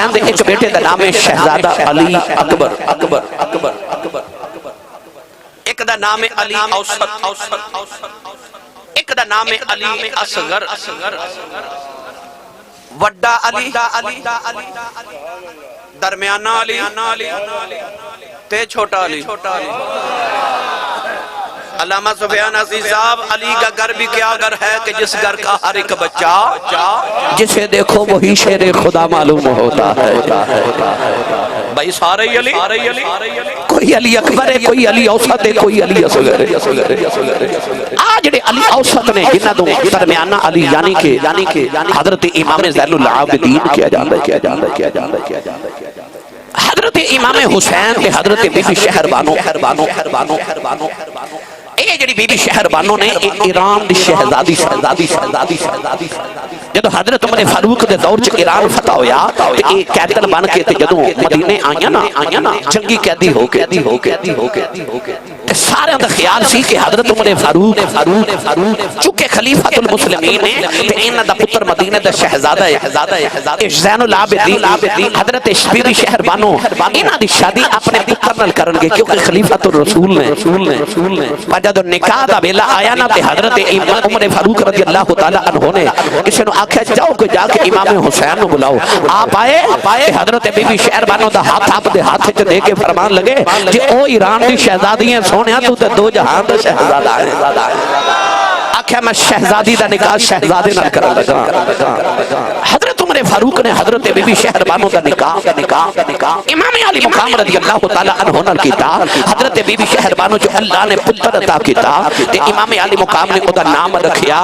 حسین دے ایک بیٹے دا نام ہے شہزادہ علی اکبر اکبر اکبر اکبر ایک دا نام ہے علی اوسط ایک دا نام ہے علی اصغر وڈا علی درمیانہ علی تے چھوٹا علی علامہ سفیان عزیز صاحب علی کا گھر بھی کیا گھر ہے کہ جس گھر کا ہر ایک بچہ جسے دیکھو وہی شیر خدا معلوم ہوتا ہے بھائی سارے علی کوئی علی اکبر ہے کوئی علی اوسط ہے کوئی علی اصغر ہے آج علی اوسط نے جنہ دوں درمیانہ علی یعنی کہ حضرت امام زین العابدین کیا جاندہ حضرت امام حسین کے حضرت بی بی شہر بانو اے جڑی بی بی شہر بانو نے ایران دی شہزادی جدو حضرت عمر فاروق دے دور چ ایران فتح ہویا تے اے قیدل بن کے تے جدو مدینے آئیاں نا جنگی قیدی ہو کے سارے دا خیال سی کہ حضرت عمر فاروق چونکہ خلیفۃ المسلمین نے تے انہاں دا پتر مدینے دا شہزادہ ہے زین العابدین حضرت بی بی شہر بانو انہاں دی شادی اپنے پتر نال کرن گے کیونکہ خلیفۃ الرسول نے جدو نکاح دا ویلا آیا نا تے حضرت عمر فاروق رضی اللہ تعالی عنہ نے کسی نے آکھیا جاؤ کہ جا کے امام حسین نو بلاؤ آپ آئے حضرت بی بی شہر بانو دا ہاتھ آپ دے ہاتھ چ دے کے فرمان لگے جی او ایران دی شہزادیاں سونیا تو تے دو جہان دا شہزادہ ہے آکھیا میں شہزادی دا نکاح شہزادے نال کرن لگا حضرت عمر فاروق نے حضرت بی بی شہر بانو دا نکاح امام علی مقام رضی اللہ تعالی عنہ نال کیتا حضرت بی بی شہر بانو جو اللہ نے پتر عطا کیتا تے امام علی مقام نے اودا نام رکھیا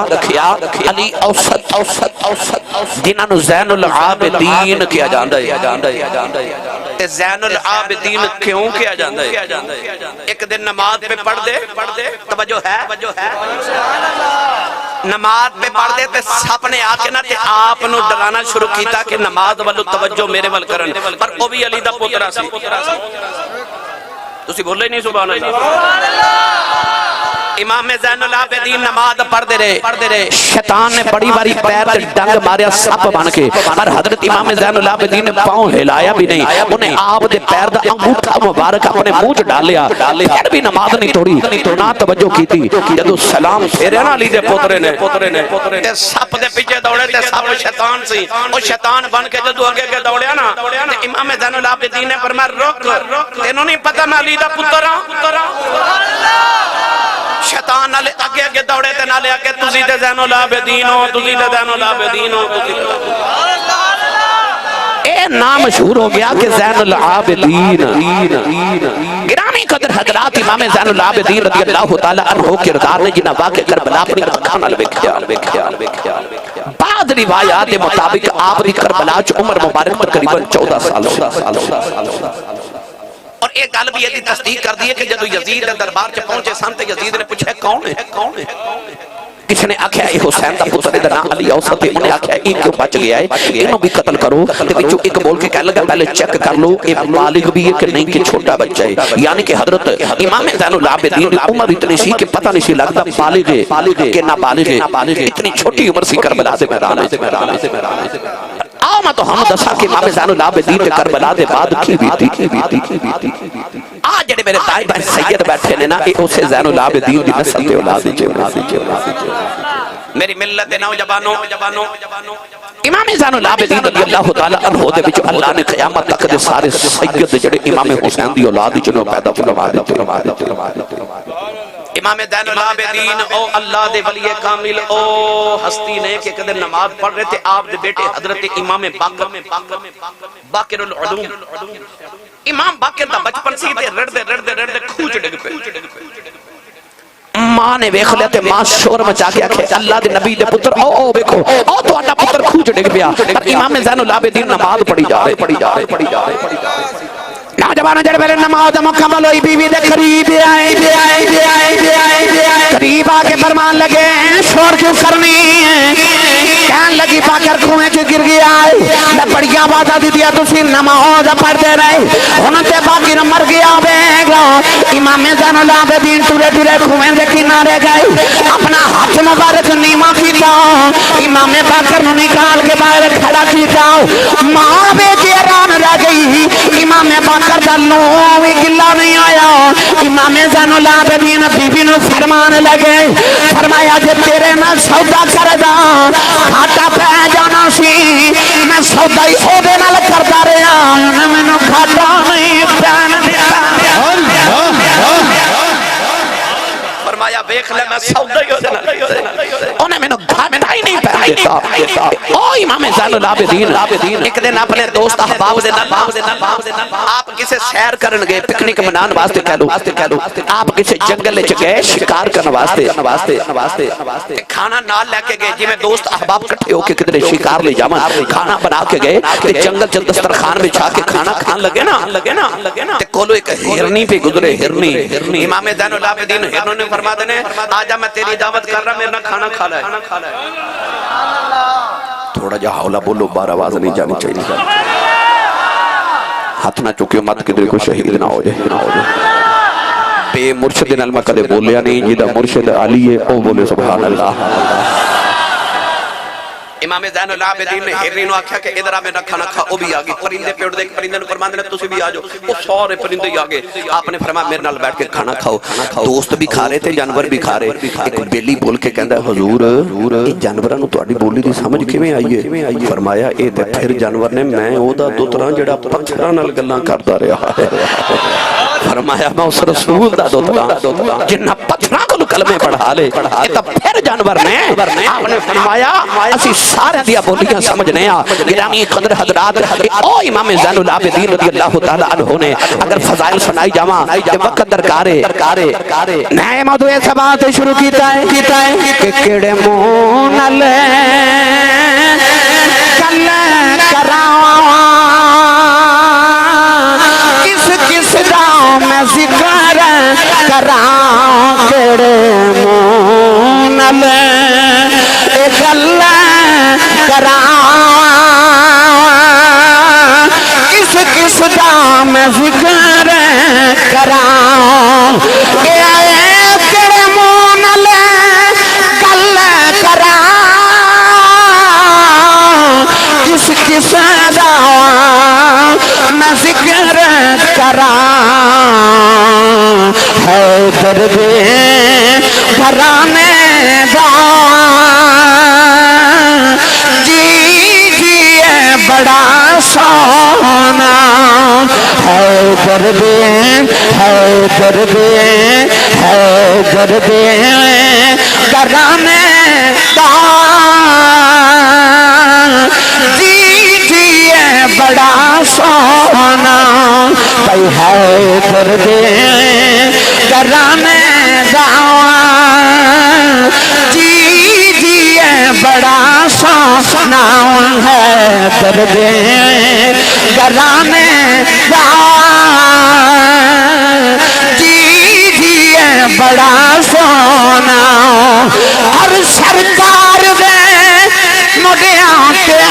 علی اوسط جنہاں نو زین العابدین کیا جاندا ہے تے زین العابدین کیوں کیا جاندا ہے ایک دن نماز پہ پڑھ دے توجہ ہے نماز پہ پڑھ دے تے سپنے آکے نا تے آپ نو ڈرانا شروع کیتا کہ نماز والو توجہ میرے وال کرن پر او بھی علی دا پترا سی تسی بولے نہیں سبحان اللہ امام زین العابدین نماز پڑھ دے رہے شیطان نے بڑی باری پیر تے ڈنگ ماریا سپ بن کے پر حضرت امام زین العابدین نے پاؤں ہلایا بھی نہیں انہیں آپ دے پیر دا انگوٹھا مبارک اپنے منہ چ ڈالیا پھر بھی نماز نہیں توڑی نہ توجہ کیتی جدو سلام پھیرے نا علی دے پوترے نے تے سپ دے پیچھے دوڑے تے سپ شیطان سی او شیطان بن کے جدو اگے کے دوڑیا نا تے امام زین العابدین نے فرمایا رک تینوں نہیں پتہ میں علی دا پتر ہاں شیطان نالے آگے دوڑے تے نالے آگے تُسی تے زین العابدین ہو اے نام مشہور ہو گیا کہ زین العابدین گرامی قدر حضرات امام زین العابدین رضی اللہ تعالی عنہ کردار نے جنہ واقع کربلا اپنی آنکھاں نال ویکھیا بعض روایات مطابق آپ دی کربلا چ عمر مبارک تقریباً 14 سال اور ایک گل بھی یہ تصدیق کر دی ہے کہ جدو یزید دربار چ پہنچے سن تے یزید نے پوچھا کون ہے کسی نے آکھیا اے حسین دا پتر دا نام علی اوسط ہے انہیں آکھیا ایک کیوں بچ گیا ہے انہوں بھی قتل کرو تے وچوں ایک بول کے کہنے لگا پہلے چیک کر لو اے بالغ بھی ہے کہ نہیں کہ چھوٹا بچہ ہے یعنی کہ حضرت امام زین العابدین کی عمر اتنی سی کہ پتہ نہیں سی لگتا بالغ ہے کہ نابالغ ہے اتنی چھوٹی عمر سی کربلا دے میدان آؤ میں تو ہم دسا کہ امام زین العابدین تے کربلا دے بعد کی بیتی آج جڑے میرے دائیں بائیں سید بیٹھے نے نا اے اسے زین العابدین دی نسل تے اولاد میری ملت نوجوانوں امام زین العابدین رضی اللہ تعالی عنہ دے وچ اللہ نے قیامت تک دے سارے سید جڑے امام حسین دی اولاد وچ پیدا فرما دتے امام زین العابدین او اللہ دے ولی کامل او ہستی نے کہ کدے نماز پڑھ رہے تھے آپ دے بیٹے حضرت امام باقر العلوم امام باقر دا بچپن سی تے رڑدے کھوچ ڈگ پے ماں نے ویکھ لیا تے ماں شور مچا کے آکھے اللہ دے نبی دے پتر او ویکھو او تہاڈا پتر کھوچ ڈگ پیا پر امام زین العابدین نماز پڑھی جا رہے نوجوانوں جڑے پہلے نماز مکمل ہوئی بیوی دے قریب قریب آ کے فرمان لگے شور کیوں کرنی کہن لگی باقر کنویں چ گر گیا میں بڑی آواز دی دیا تسی نماز پڑھتے رہے ہن تے باقر مر گیا گا امام زین العابدین ٹرے کنویں دے کنارے گئے اپنا ہاتھ مبارک نیواں کیتا امام باقر نو نکال کے باہر کھڑا کیتا ماں بیٹے گلوں بھی گلا نہیں آیا امام زین العابدین بی بی نو فرمان لگے فرمایا جے تیرے نال سودا کردا گھاٹا پہ جانا سی میں سودا ہی او دے نال کردا رہیا انہیں مینوں گھاٹا نہیں پین دتا فرمایا بیخ لے میں سودا ہی ہو جانا انہیں میں نے گھاٹا ہی نہیں پہن دیتا او امام زین العابدین ایک دن اپنے دوست احباب دے نال آپ کسے سیر کرن گئے پکنک منان واسطے کہہ لو آپ کسے جنگل وچ گئے شکار کرن واسطے کھانا نال لے کے گئے جی میں دوست احباب کٹھے ہو کے کدھر شکار لے جاواں کھانا بنا کے گئے تے جنگل چ دسترخوان بچھا کے کھانا کھان لگے نا تے کولو ایک ہرنی پہ گزرے ہرنی امام زین العابدین ہرنوں نے فرما دینے آجا میں تیری دعوت کر رہا میرا کھانا کھا لائے تھوڑا جا حولا بولو بار آواز نہیں جانی چاہیے ہاتھ نہ چکے مت کدھر کو شہید نہ ہو جائے بے مرشد نلمہ کدے بولیا نہیں جیدہ مرشد علی ہے او بولے سبحان اللہ امام زین العابدین نے ہرنی نو آکھا کہ ادھر آمیں نہ کھانا کھا او بھی آگے پرندے پیڑ دے پرندے نو فرمان دینا تُسی بھی آجو وہ سارے پرندے ہی آگے آپ نے فرمایا میرے نال بیٹھ کے کھانا کھاؤ دوست بھی کھا رہے تھے جانور بھی کھا رہے ایک بیلی بول کے کہندہ ہے حضور یہ جانورہ نو تواڈی بولی دی سمجھ کیویں آئی ہے فرمایا اے تے پھر جانور نے میں او دا دوتراں جڑا پتھراں نال گلاں کردا رہیا ہے فرمایا میں اس رسول دا دوتراں جنہ پتھراں کو کلمے پڑھا لے یہ تب پھر جانور نے آپ نے فرمایا اسی سارے دیا بولیاں سمجھنے گرامی قدر حضرات او امام زین العابدین رضی اللہ تعالیٰ عنہ نے اگر فضائل سنائی جاواں کہ وقت درکارے نئے موضوع سبات شروع کیتا ہے کہ کیڑے مونل کل کراواں کس جاؤں میں ذکر کراں کیڑے مونل ایک اللہ کراں کس جاؤں میں ذکر کراں کیڑے مونل کل کراں کس جاؤں میں ذکر کراں ہے درد گھرانے دا بڑا سونا ہے درد گھرانے دا جیجیے بڑا سونا بھائی ہے درد گھرانے دا جیجیے بڑا سونا ہے درد گھرانے دا جیجیے بڑا سونا ہر سرکار دے مڈیاں تے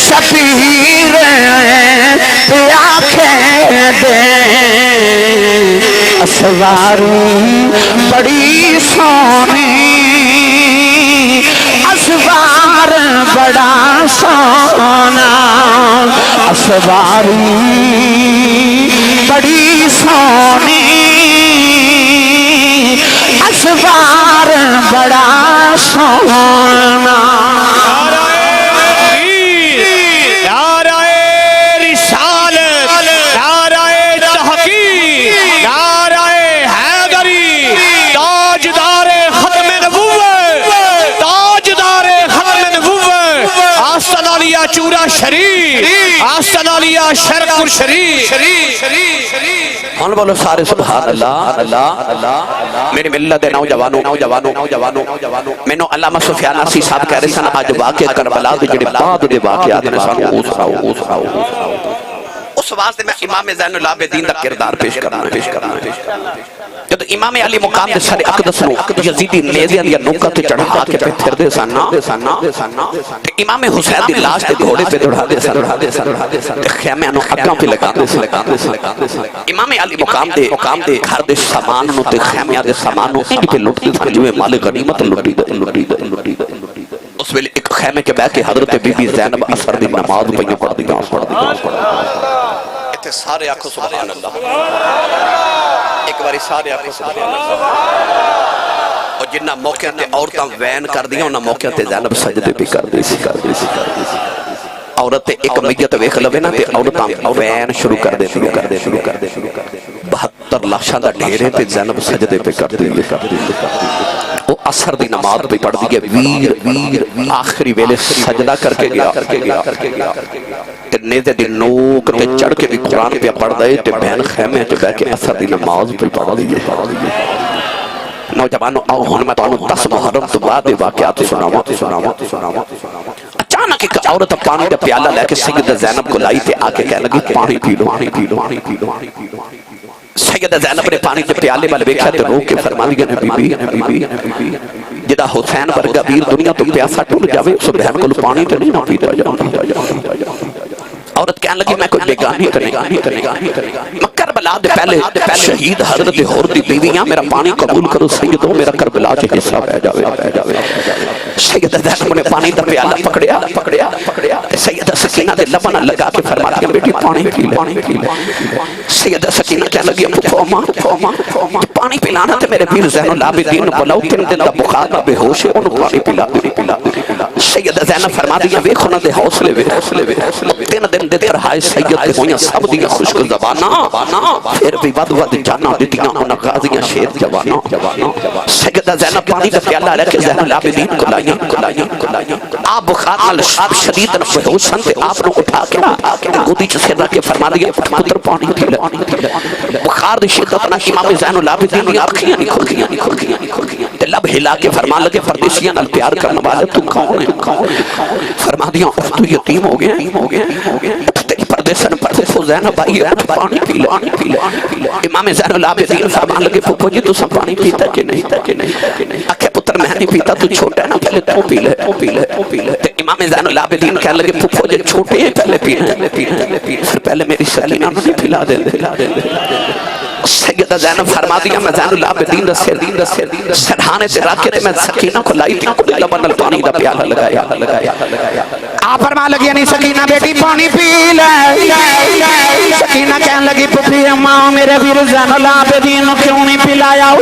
شبیر پہ آنکھیں دے اسواری بڑی سونی اسوار بڑا سونا اسواری بڑی سونی اسوار بڑا سونا چورا شریف آستان علیہ شرک شریف ہن بولو سارے سبحان اللہ میری ملت نوجوانوں مینوں علامہ سفیان سی صاحب کہہ رہے سن اج واقعہ کربلا دے جڑے بعد دے واقعات نے سانو اس واسطے میں امام زین العابدین دا کردار پیش کرنا جب امام علی مقام دے سارے اقدس نو یزیدی نیزیاں دیا نوکا تے چڑھا کے پھر دے سانا امام حسین دی لاش تے گھوڑے پہ دوڑا دے سن خیمے انو اگاں پہ لگا دے امام علی مقام دے گھر دے سامان نو تے خیمے دے سامان نو انج پہ لٹ دے سن جو مال غنیمت لٹی دے اس ویلے ایک خیمے کے بیٹھ کے حضرت بی بی زینب اثر دی نماز پڑھیاں پڑھ دیاں اتنے سارے آنکھو سبحان اللہ ایک باری سارے آنکھو سبحان اللہ اور جنہ موقع تے عورتاں وین کر دیاں انہاں موقع تے زینب سجدے بھی کر دی سی عورت ایک میت ویکھ لوے نا تے عورتاں وین شروع کر دے 72 لاشاں دا ڈھیر ہے تے زینب سجدے پہ کر دی وہ اثر دی نماز پہ پڑھ دی ویر آخری ویلے سجدہ کر کے گیا تے نیزے دی نوک تے چڑھ کے بھی قرآن پہ پڑھ دے تے بہن خیمے تے بیٹھ کے اثر دی نماز پہ پڑھ دی نوجوانوں آؤ ہن میں تانوں 10 محرم تو بعد واقعات سناواں اچانک ایک عورت پانی کا پیالہ لے کے سیدہ زینب کو لائی تے آکے کہنے لگی پانی پی لو سیدہ زینب نے پانی کے پیالے والے بیکھا تے رو کے فرما دیا بی بی جدا حسین ورگا ویر دنیا تو پیاسا ٹر جاوے اس بہن کو پانی تے نہیں نہ پیتا جا عورت کہنے لگی میں کوئی بیگانی میں کربلا دے پہلے شہید حضرت حور دی بیویاں میرا پانی قبول کرو سیدو میرا کربلا چے حصہ بہ جاوے سیدہ زینب نے پانی دا پیالہ پکڑیا سیدہ سکینہ دے لبن لگا کے فرما دیا بیٹی پانی پی لے سیدہ سکینہ کہنے لگی پھوما پانی پلانا تے میرے پیر زین العابدین بلاؤ 3 دن دا بخار دا بے ہوش ہے انہوں پانی پلا سیدہ زینب فرما دیا ویکھو نہ دے حوصلے 3 دن دے ترہائے سید تے ہویاں سب دیا خشک زباناں پھر بھی ود جانا دیتیاں انہاں غازیاں شیر جواناں سیدہ زینب پانی دا پیالہ لے کے زین العابدین کو لائیں آپ بخار نال شدید بے ہوش سن تے آپ نو اٹھا کے گودی چ سر رکھ کے فرما دیا پتر پانی پی لے بخار دی شدت نہ امام زین العابدین دی آنکھیاں نہیں کھلدیاں تے لب ہلا کے فرمان لگے پردیسیاں نال پیار کرنے والے تو کون ہے فرما دیا تو یتیم ہو گیا تیری پردیسن پردیسو زینب آئی ہے پانی پی لے امام زین العابدین فرمان لگے پھپھو جی تو سب پانی پیتا کہ نہیں اکھے پتر میں نہیں پیتا تو چھوٹا ہے نا پہلے تو پی لے تے امام زین العابدین کہنے لگے پھپھو جی چھوٹے ہیں پہلے پینا پھر پہلے میری سکینہ نہیں پلا دے سیدہ زینب فرما دیا میں زین العابدین دا سرحانے تے رکھ کے میں سکینہ کو لائی تھی کو لبن پانی دا پیالہ لگایا آپ فرما لگی نہیں سکینہ بیٹی پانی پی لے سکینہ کہنے لگی پپی اماں میرے ویر زین العابدین کیوں نہیں پلایا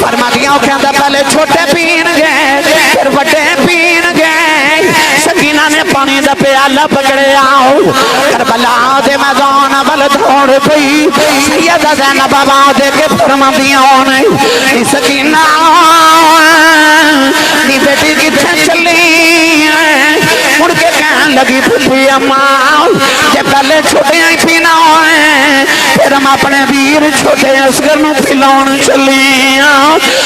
فرما دیا کہندا پہلے چھوٹے پین گئے پھر بڑے پین گئے سکینہ نے پانی دا پیالہ پکڑیا کربلا دے میدان ول دوڑ پئی سیدہ زینب بابا دے کے فرما دیا نہیں سکینہ نی بیٹی کتھے چلی مڑ کے کہن لگی پھپھی اماں جے پہلے چھوٹے ہی پینا ہوئے پھر ہم اپنے ویر چھوٹے اصغر نو پلاؤن چلی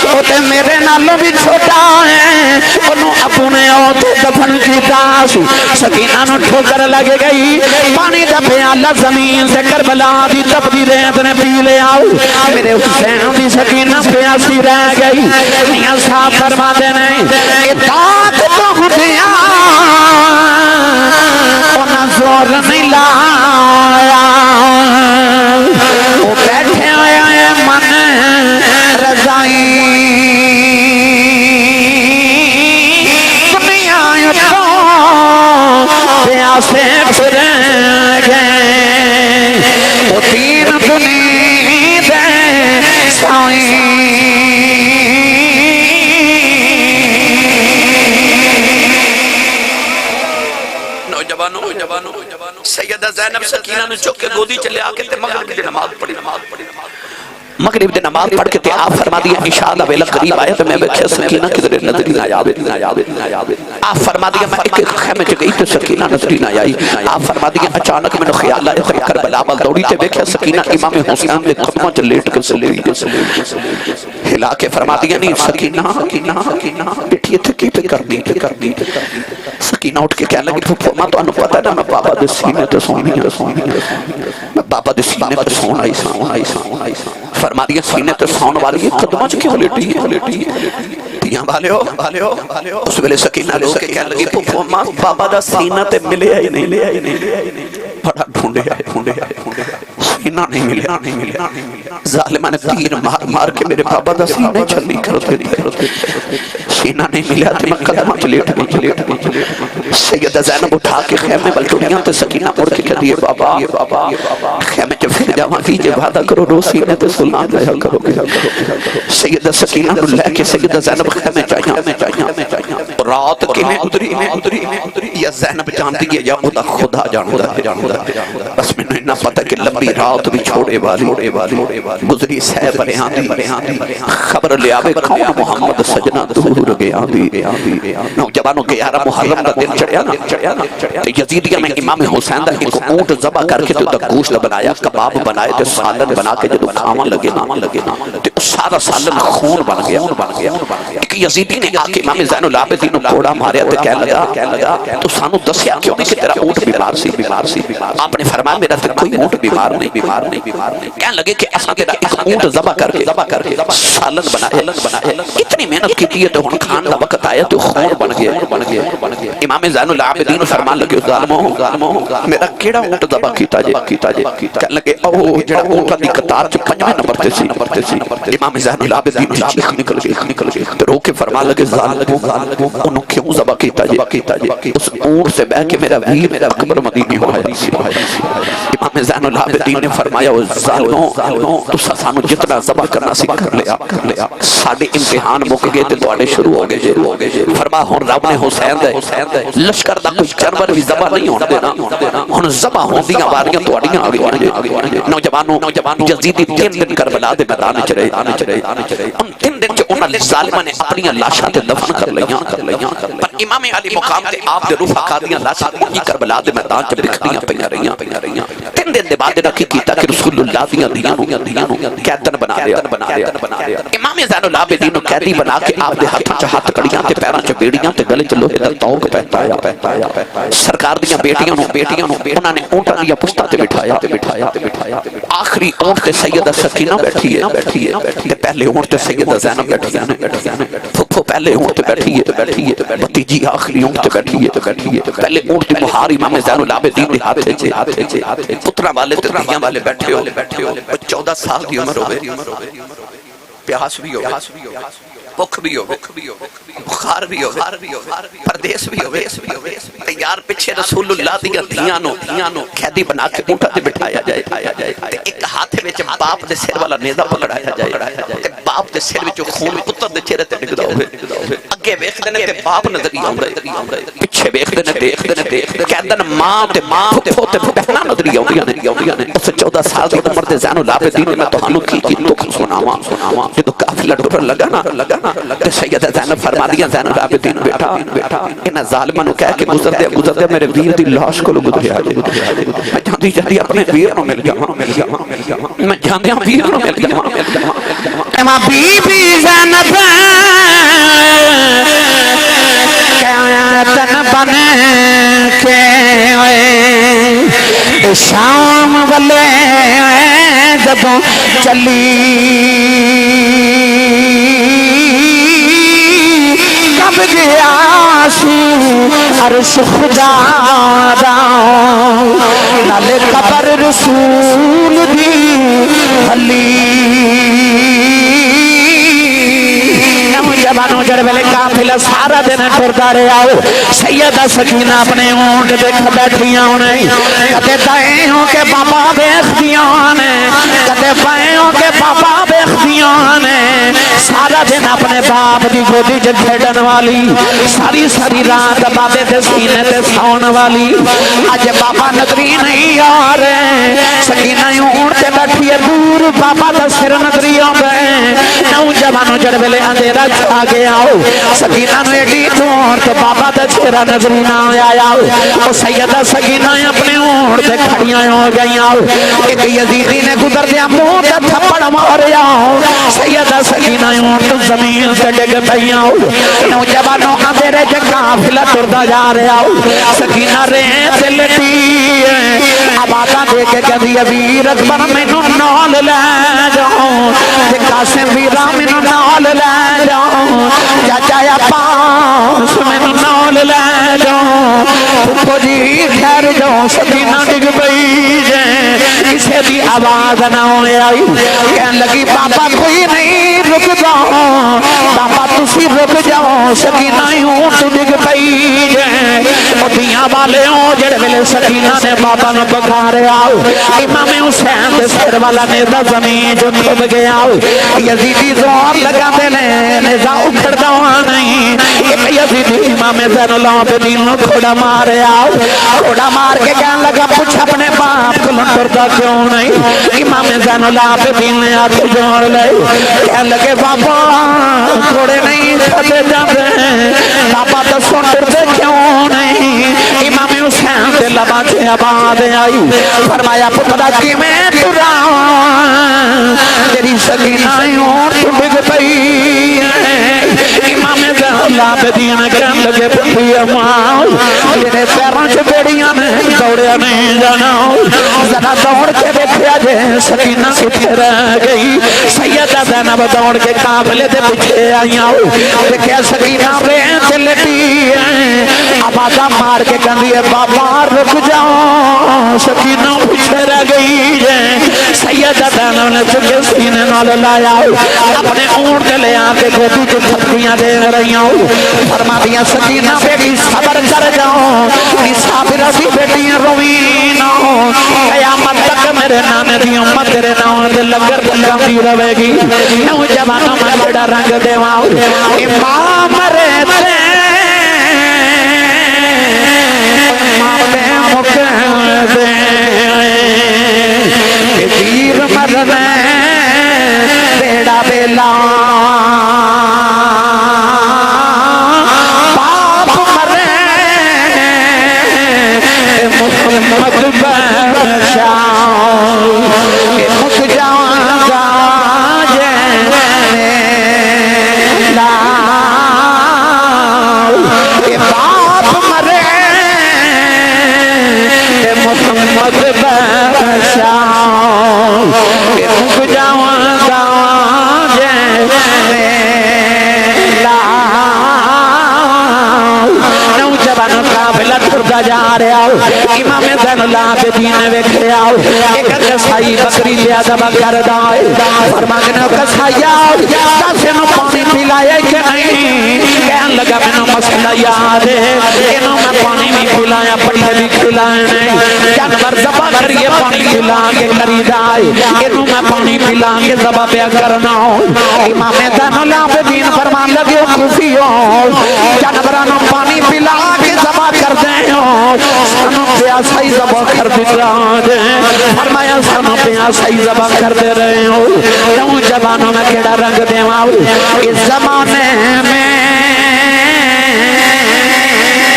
وہ تے میرے نالوں بھی چھوٹا ہے انہوں اپنے اوتے دفن کی تاس سکینہ نو ٹھوکر لگ گئی پانی دا پیالہ زمین سے کربلا دی تپدی ریت نے پی لے میرے حسین دی سکینہ پیاسی رہ گئی میاں صاحب فرما دے نہیں اطاعت تو ہدیاں انہاں زور نہیں لایا وہ بیٹھے ہوئے من رضائی دنیا تو پیاسے پھر گئے وہ 3 دنی دے سائیں سیدہ زینب سکینہ نے چک کے گودی چلے آکے تے مغرب دی نماز پڑھی مغرب دی نماز پڑھ کے تے آپ فرما دیا عشاء دا ویلا قریب آیا تو میں بیٹھے سکینہ کدھر نظر نہ آوے آپ فرما دیا میں ایک خیمے چ گئی تو سکینہ نظر نہ آئی آپ فرما دیا اچانک میں خیال آیا کربلا وال دوڑی تے بیٹھے سکینہ امام حسین دے قدموں چ لیٹ کے چلی ہلا کے فرما دیا نہیں سکینہ بیٹھی تھکی پہ کر دی سکینہ اٹھ کے کہنے لگی پھپھو ماں تو انہوں پتا نا میں بابا دے سینے تے سونی میں بابا دے سینے تے سون آئی فرما دیا سینے تے سون والی قدموں چ کیوں لیٹی دیاں بھالے ہو اس ویلے سکینہ رو کے کہنے لگی پھپھو ماں بابا دا سینہ تے ملے ہی نہیں بڑا ڈھونڈے سینہ نہیں ملیا ظالمہ نے تیر مار مار کے میرے بابا دا سینہ چھلی کر دے سینہ نہیں ملیا تو میں قدمہ چلیٹ گئی سیدہ زینب اٹھا کے خیمے بلٹوڑیاں تے سکینہ مڑ کے کہہ دیئے بابا خیمے جو پھر جاواں کیجئے وعدہ کرو رو سینے تے سلام لیا کرو سیدہ سکینہ نو لے کے سیدہ زینب خیمے چاہیاں رات کے میں ادری یا زینب جانتی ہے یا خدا جانتا ہے بس میں نے نہ پتہ کہ لمبی رات بھی چھوڑے والی گزری سہ بریاں دی خبر لے آوے کون محمد سجنہ دور گیا دی نوجوانوں کے 11 محرم کا دن چڑھیا نا یزیدیہ میں امام حسین دا ایک اونٹ ذبح کر کے تو گوشت بنایا کباب بنائے تے سالن بنا کے جب کھاواں لگے تے سارا سالن خون بن گیا ایک یزیدی نے آ کے امام زین العابدین نو کوڑا ماریا تے کہہ لگا تو سانو دسیا کیوں نہیں کہ تیرا اونٹ بیمار سی آپ نے فرمایا میرا تے کوئی اونٹ بیمار نہیں کہنے لگے کہ اساں تیرا ایک اونٹ ذبح کر کے سالن بنایا اتنی محنت کی ہے تو ہن کھان دا وقت آیا تو خون بن گیا امام زین العابدین فرمان لگے ظالمو میرا کیڑا اونٹ ذبح کیتا جے کہنے لگے او جڑا اونٹ دی قطار چ 5ویں نمبر تے سی امام زین العابدین چیخ نکل گئی تو رو کے فرمان لگے ظالمو انہوں کیوں ذبح کیتا جے اس اونٹ سے بہ کے میرا ویر اکبر مدینی ہوا ہے امام زین العابدین نے فرمایا ظالمو تو سانو جتنا ذبح کرنا سی کر لیا ساڈے امتحان مک گئے تے تواڈے شروع ہو گئے فرما ہن رب نے حسین دے لشکر دا کوئی جانور بھی ذبح نہیں ہون دینا ہن ذبح ہوندیاں واریاں تواڈیاں آ گئیاں نوجوانوں یزیدی 3 دن کربلا دے میدان وچ رہے ہم 3 دن چ انہاں لازمہ نے اپنی لاشاں تے دفن کر لیاں پر امام علی مقام تے آپ دے رفقا دیاں لاشاں کی کربلا دے میدان چ بکھریاں پئیاں رہیاں 3 دن دے بعد نہ کیتا کہ رسول اللہ دیاں نو قیدن بنا لیا امام زین العابدین نو قیدی بنا کے آپ دے ہاتھ چ ہاتھ کڑیاں تے پیراں چ بیڑیاں تے گلے چ لوہے دا توق پہنایا سرکار دیاں بیٹیاں نو انہاں نے اونٹاں دیاں پشتاں تے بٹھایا آخری اونٹ تے سیدہ سکینہ بیٹھی ہے تے پہلے اونٹ تے سیدہ زینب بیٹھی ہے پھپھو پہلے اونٹ تے بیٹھی ہے بھتیجی آخری اونٹ تے بیٹھی ہے پہلے اونٹ تے مہار امام زین العابدین دے ہاتھ چ پتراں والے تے دھیاں والے بیٹھے ہو 14 سال دی عمر ہوے پیاس بھی ہو بھوک بھی ہو بخار بھی ہو پردیس بھی ہو یار پیچھے رسول اللہ دیاں دھیاں نو قیدی بنا کے اونٹاں تے بٹھایا جائے ایک ہاتھ وچ باپ دے سر والا نیزا پکڑایا جائے تے باپ دے سر وچوں خون پتر دے چہرے تے ڈگدا ہوے اگے ویکھدے نے تے باپ نظر ہی آوندا ہے پیچھے ویکھدے نے دیکھدے کہندن ماں تے پھوتے بہنا نظر ہی آوندیاں نے اس 14 سال دی عمر دے زین العابدین میں تہانوں کی دکھ سناواں جدوں قافلہ ٹرن لگا تے سیدہ زینب فرما دیا زین العابدین بیٹا انہاں ظالماں نو کہہ کے گزردے میرے ویر دی لاش کولو گزریا میں جاندی اپنے ویر نو مل جاواں میں جاندی ویر نو مل جاواں ماں بی بی زینب قیادن بن کے شام والے جدوں چلی کب گیا سی عرش خدا دا نال قبر رسول دی حلی جوانوں جڑ ویلے قافلہ سارا دن ٹردا رہیا سیدہ سکینہ اپنے اونٹ تے بیٹھیاں نے کدے دائیں ہو کے بابا ویکھدیاں نے کدے بائیں ہو کے بابا ویکھدیاں نے سارا دن اپنے باپ دی گودی وچ کھیڈن والی ساری رات بابے دے سینے تے سون والی اج بابا نظری نہیں آ رہے سکینہ اونٹ تے بیٹھی ہے دور بابا دا سر نظری آوندا ہے نوجوانوں جڑ ویلے اندھیرا چھا گیا سکینہ نو ایڈی دور تے بابا دا چہرہ نظر نہ آیا او سیدہ سکینہ اپنے اونٹ تے کھڑیاں ہو گئیاں ایک یزیدی نے گزر دیا منہ تے تھپڑ ماریا سیدہ سکینہ اونٹ زمین تے ڈگ پئیاں نوجوانوں اندھیرے چ قافلہ ٹردا جا رہا سکینہ رہن تے لٹی آوازاں دے کے کہندی ویر اکبر مینوں نال لے جاؤ تے قاسم ویرا مینوں نال لے جاؤ چاچا عباس مینوں نال لے جاؤ پھپھو جی ٹھہر جاؤ سکینہ ڈگ پئی جے کسے کسی دی آواز نہ ہونے آئی کہنے لگی بابا کوئی نہیں رک جاؤ بابا تسی رک جاؤ سکینہ اونٹ ڈگ پئی جائے دیاں والے ہوں جڑے ویلے سکینہ نے بابا نو بکھارے آؤ امام حسین دے سر والا نیزہ زمین جو کھب گیا یزیدی زور لگا دے لے نیزہ اکھڑ دوا نہیں ایک یزیدی امام زین العابدین نو کھوڑا مارے آؤ کھوڑا مار کے کہنے لگا پوچھ اپنے باپ کو لنٹرتا کیوں نہیں امام زین العابدین نے آتے جوڑ لے کہنے لگے بابا کھوڑے نہیں کھتے جاتے بابا تو سنٹرتے کیوں نہیں امام حسین دے لبا سے آباد آئی فرمایا پترہ کی میں تراؤں تیری سکینہ اور تو بگ پئی امام زین العابدین کہنے لگے پتری اماں میرے پیروں سے بیڑیاں میں دوڑیا نہیں جانا ذرا دوڑ کے دیکھیا جے سکینہ کتنے رہ گئی سیدہ زینب دوڑ کے قافلے دے پیچھے آئیاں دیکھیا سکینہ رین سے لٹی آوازہ مار کے کہندی ہے بابا رک جاؤ سکینہ پیچھے رہ گئی ہے سیدہ زینب نے چکے سینے نال لایا اپنے اونٹ لے آتے گھوٹی جو تھپڑیاں دے رہی ہوں فرما دیا سکینہ بیٹی صبر کر جاؤ صابرہ سی بیٹی روینہ قیامت تک میرے نانے دی امت تیرے ناؤں دے لگر لگا دی رہے گی نوجوانوں میں بڑا رنگ دیواں امام رہتے ویر مرنے بیڑا بیلا باپ مرنے محمد بشاؤ مک جاؤں گا جیلا باپ مرے محمد بشاؤ مک جاؤں گا جیلا نوجوانوں قافلہ ٹرتا جا رہا امام زین العابدین نے ویکھے آؤ ایک کسائی بکری لیا دبا کر دائے فرمانے کسائی آؤ کسے نو پانی پلائے کہ نہیں کہن لگا میں نو مسئلہ یاد ہے انہوں میں پانی بھی پلایا پڑھے بھی کھلائے نہیں جانور زبا کریے پانی پلا کے کری دائے انہوں میں پانی پلا کے زبا بیا کرنا امام زین العابدین فرمان لگے خوفیوں جانورانوں پانی پلا کے زبا کر دیں سنو پیاسا ہی زبا کر دے رہے ہیں فرمایا سنو پیاسا ہی زبا کر دے رہے ہو نوجوانوں میں کیڑا رنگ دیواں اس زمانے میں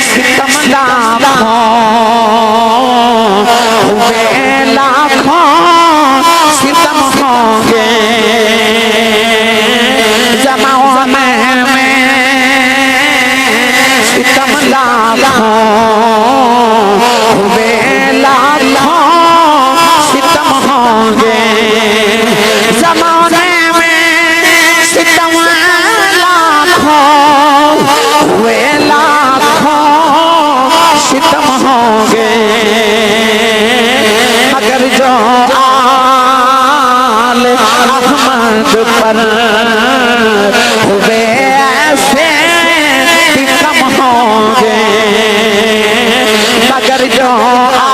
ستم لاکھوں ہوئے لاکھوں ستم ہوں گے زمانے میں ستم لاکھوں ہوئے لاکھوں ستم ہوں گے زمانے میں ستم لاکھوں ہوئے لاکھوں ستم ہوں گے مگر جو آل احمد پر ہوئے ایسے ستم ہوں گے مگر جو آل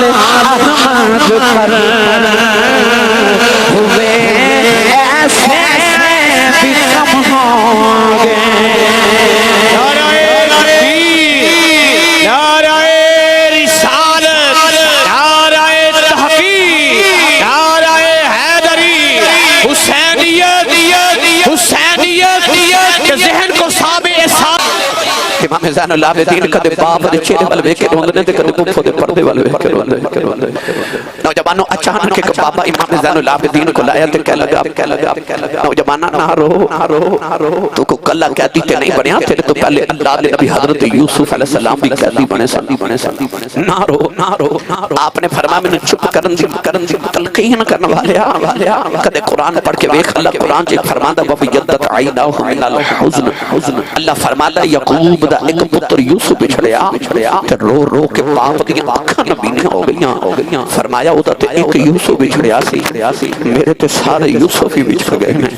احمد پر ہوئے ایسے ستم ہوں گے امام زین العابدین کدے باپ دے چہرے ول ویکھ کے روندے تے کدے کفو دے پردے ول ویکھ کے روندے نوجوانوں اچانک ایک بابا امام زین العابدین کو لایا تے کہہ لگا نوجواناں نہ رو تو کو کلا کہتی تے نہیں بنیا تیرے تو پہلے اللہ دے نبی حضرت یوسف علیہ السلام بھی کہتی بنے نہ رو آپ نے فرمایا میں چپ کرن دی تلقین کرنے والیا کدے قرآن پڑھ کے ویکھ اللہ قرآن چ فرماندا و یدت عیناہ من الحزن اللہ فرماتا یعقوب دا ایک پتر یوسف بچھڑیا تے رو رو کے باپ دی اکھاں نبینے ہو گئیاں فرمایا او تے ایک یوسف بچھڑیا سی میرے تے سارے یوسف ہی بچھڑ گئے نے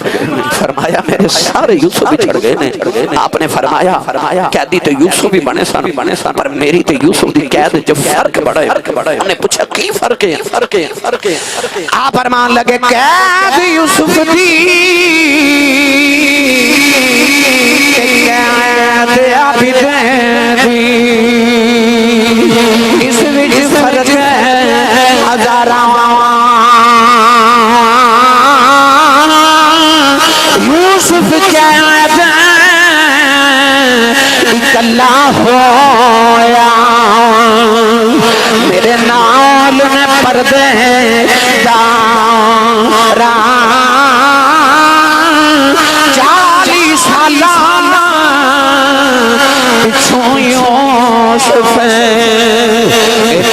فرمایا میرے سارے یوسف بچھڑ گئے نے آپ نے فرمایا قیدی تے یوسف بھی بنے سن پر میری تے یوسف دی قید جو فرق بڑا ہے ہم نے پوچھا کی فرق ہے آپ فرمان لگے قید یوسف دی قید عابدین دی اس وچ فرق ہے ہزاراں یوسف قید اکلا ہویا میرے نال میں پردے دارا 40 سالہ پچھوں یوسف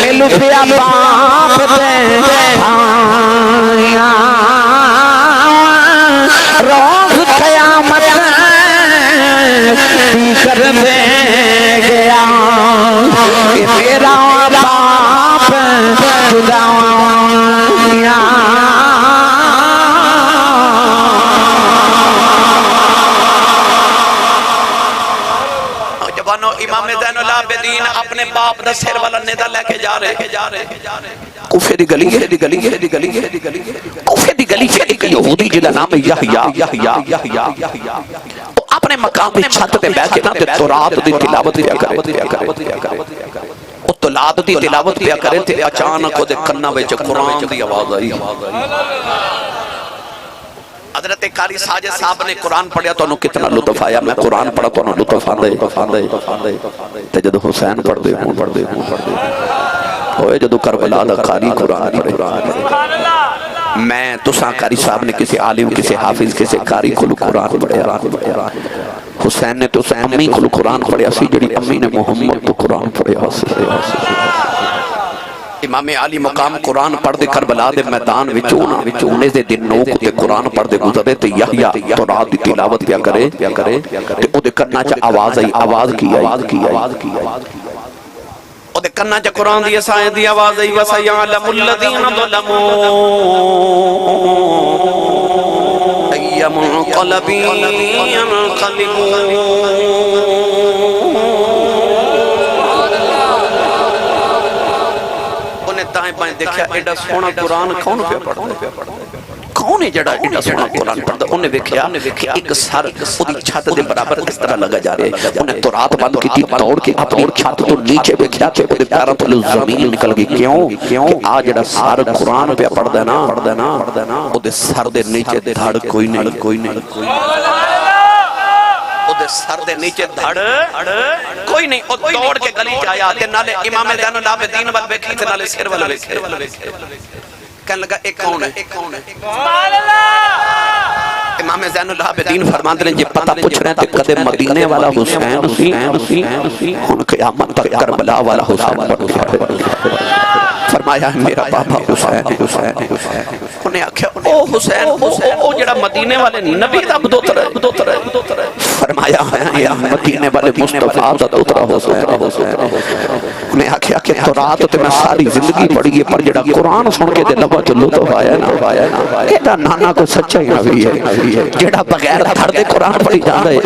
مل پیا باپ دے آیا روز قیامت کر دے گیا کہ میرا باپ جدا امام زین العابدین اپنے باپ دا سر والا ندا لے کے جا رہے کوفے دی گلی کوفے دی گلی سے ایک یہودی جدا نام یحییٰ اپنے مقام دی چھت تے بیٹھ کے نا تے تورات دی تلاوت کیا کرے او تورات دی تلاوت کیا کرے تے اچانک او دے کناں وچ قرآن دی آواز آئی حضرت قاری ساجد صاحب نے قرآن پڑھیا تو انہوں کتنا لطف آیا میں قرآن پڑھا تو انہوں لطف آندے تے جدو حسین پڑھ دے ہوئے جدو کربلا دا قاری قرآن پڑھے میں تساں قاری صاحب نے کسی عالم کسی حافظ کسی قاری کھلو قرآن پڑھیا حسین نے تو امی کھلو قرآن پڑھیا سی جڑی امی نے محمد تو قرآن پڑھیا سی امام علی مقام قرآن پڑھ دے کربلا دے میدان وچونے دے دن نوک تے قرآن پڑھ دے گزرے تے یحییٰ تورات دی تلاوت کیا کرے تے او دے کرنا چا آواز آئی آواز کی او دے کرنا چا قرآن دی سائیں دی آواز آئی وَسَيَعْلَمُ الَّذِينَ ظَلَمُوا أَيَّ مُنْقَلَبٍ يَنْقَلِبُونَ دائیں بائیں دیکھیا ایڈا سونا قرآن کون پہ پڑھتا کون ہے جڑا ایڈا سونا قرآن پڑھتا انہیں دیکھیا کہ ایک سر خودی چھت دے برابر اس طرح لگا جا رہے انہیں تورات بند کی تھی توڑ کے اپنی چھت تو نیچے دیکھیا کہ انہیں پیارا تو زمین نکل گئی کیوں کہ آج جڑا سر قرآن پہ پڑھتا نا انہیں سر دے نیچے دھڑ کوئی نہیں سر دے نیچے دھڑ کوئی نہیں او دوڑ کے گلی جایا تے نالے امام زین العابدین وال ویکھی تے نالے سر وال ویکھے کہنے لگا ایک کون ہے سبحان اللہ امام زین العابدین فرماندے ہیں جے پتہ پوچھ رہے ہیں تے کدے مدینے والا حسین سی ہن قیامت تک کربلا والا حسین بن گیا فرمایا میرا بابا حسین انہیں آکھیا او حسین او جڑا مدینے والے نہیں نبی دا بدوتر ہے فرمایا یا مدینے والے مصطفیٰ دا دوترا حسین انہیں آکھیا کہ تورات تے میں ساری زندگی پڑھی ہے پر جڑا قرآن سن کے دے لبا جو لطف آیا نا ایڈا نانا کو سچا ہی نبی ہے جڑا بغیر دھڑ دے قرآن پڑھی جاندے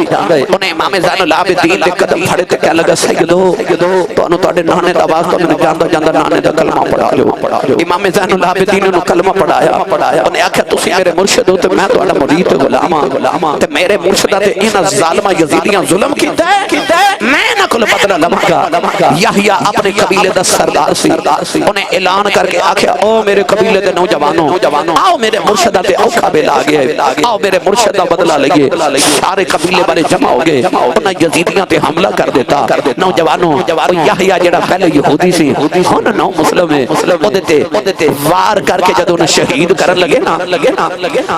انہیں امام زین العابدین دے قدم پھڑے تے کہنے لگا سیدو تو انہوں تواڈے نانے دا واسطہ میں جاندا نانے دا کلمہ پڑھا لو امام زین العابدین نے کلمہ پڑھایا انہیں آکھیا تسی میرے مرشد ہو تے میں تہاڈا مرید غلام تے میرے مرشد تے انہاں ظالماں یزیدیاں ظلم کیتا ہے میں نہ کل بدلہ لواں یحییٰ اپنے قبیلے دا سردار سی انہیں اعلان کر کے آکھیا او میرے قبیلے دے نوجوانوں آؤ میرے مرشد تے اوکھا بے لاگے آؤ میرے مرشد دا بدلہ لئیے سارے قبیلے والے جمع ہو گئے انہاں یزیدیاں تے حملہ کر دیتا نوجوانوں یحییٰ جڑا پہلے یہودی سی ہن نو مسلم ہے او تے وار کر کے جدوں نے شہید کرن لگے نا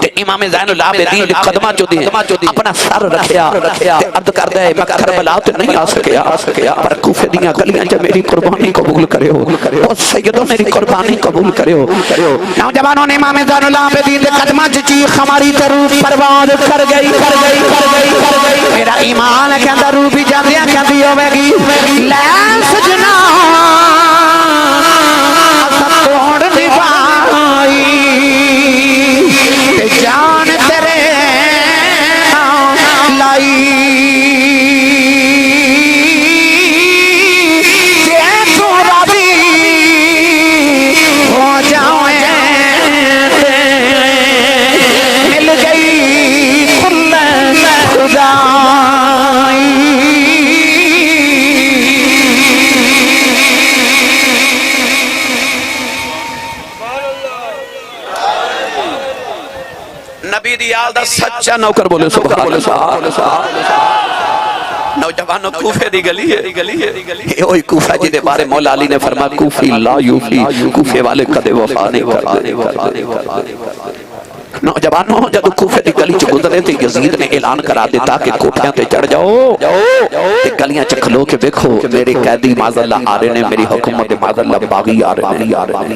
تے امام زین العابدین دے قدماں چ دی اپنا سر رکھیا تے عرض کردا ہے میں کربلا تے نہیں آ سکیا پر کوفے دیاں گلیاں چ میری قربانی قبول کرے ہو او سیدو میری قربانی قبول کرے ہو نوجوانوں نے امام زین العابدین دے قدماں چ چیخ ہماری تے روح پرواز کر گئی میرا ایمان ہے کہندا روح بھی جاندیاں کہندی ہوے گی لے سجنا توڑ نہیں پائی تے جان تیرے لائی نبی دی آل دا سچا نوکر بولے سبحان اللہ نوجوانوں کوفے دی گلی ہے یہ وہی کوفہ جی دے بارے مولا علی نے فرمایا کوفی لا یوفی کوفے والے کدے وفا نہیں کرتے نوجوانوں جب کوفے دی گلی چ گزرے تے یزید نے اعلان کرا دیتا کہ کوٹھیاں تے چڑھ جاؤ تے گلیاں چ کھلو کے دیکھو میرے قیدی معاذ اللہ آ رہے نے میری حکومت معاذ اللہ باغی آ رہے ہیں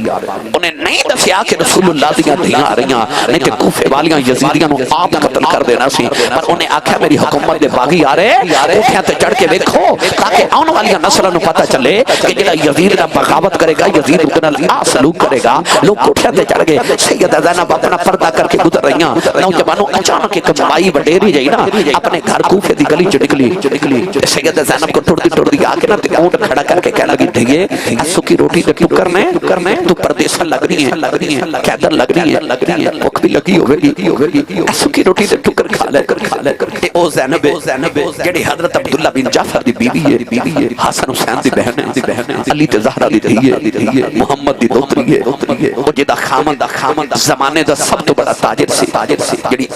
انہیں نہیں دسیا کہ رسول اللہ دیاں دھیاں آ رہیاں نہیں تے کوفے والیاں یزیدیاں نو آپ قتل کر دینا سی پر انہیں آکھیا میری حکومت دے باغی آ رہے کوٹھیاں تے چڑھ کے دیکھو تاکہ آن والیاں نسلاں نو پتہ چلے کہ جڑا یزید دا بغاوت کرے گا یزید اودے نال سلوک کرے گا لوگ کوٹھیاں تے چڑھ گئے سیدہ زینب اپنا پردہ کر کے گزر رہی ہیں نوجوانوں اچانک ایک مائی وڈیری جائی نا اپنے گھر کوفے دی گلی چ نکلی سیدہ زینب کو ٹردی آ کے نا تے اونٹ کھڑا کر کے کہنے لگی دھیے سکی روٹی تے ٹکر میں تو پردیسا لگ رہی ہے قیدر لگ رہی ہے بھوک بھی لگی ہوے گی سکی روٹی تے ٹکر کھا لے تے او زینب جڑی حضرت عبداللہ بن جعفر دی بیوی ہے حسن حسین دی بہن ہے علی تے زہرا دی دھی ہے محمد دی دوتری ہے او جدا خامن زمانے دا سب تو بڑا تاجر سی جڑی